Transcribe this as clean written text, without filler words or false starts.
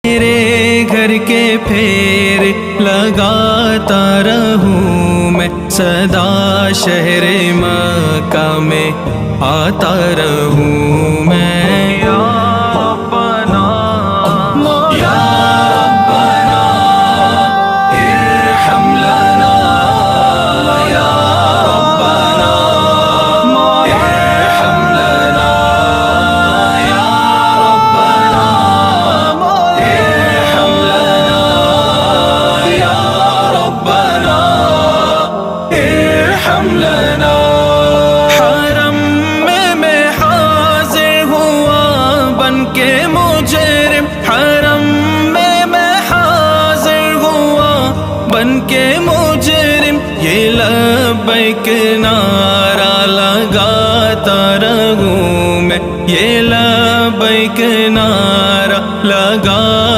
تیرے گھر کے پھیر لگاتا رہوں میں، سدا شہر مکہ میں آتا رہوں میں۔ یا ربنا یا ربنا ارحم لنا، یا ربنا ارحم لنا، یا ربنا ارحم لنا، یا ربنا ارحم لنا۔ حرم میں حاضر ہوا بن کے مجرم، حرم میں حاضر ہوا بن کے مجرم، یہ لبیک نعرہ لگاتا رہوں میں، یہ لبیک نعرہ لگا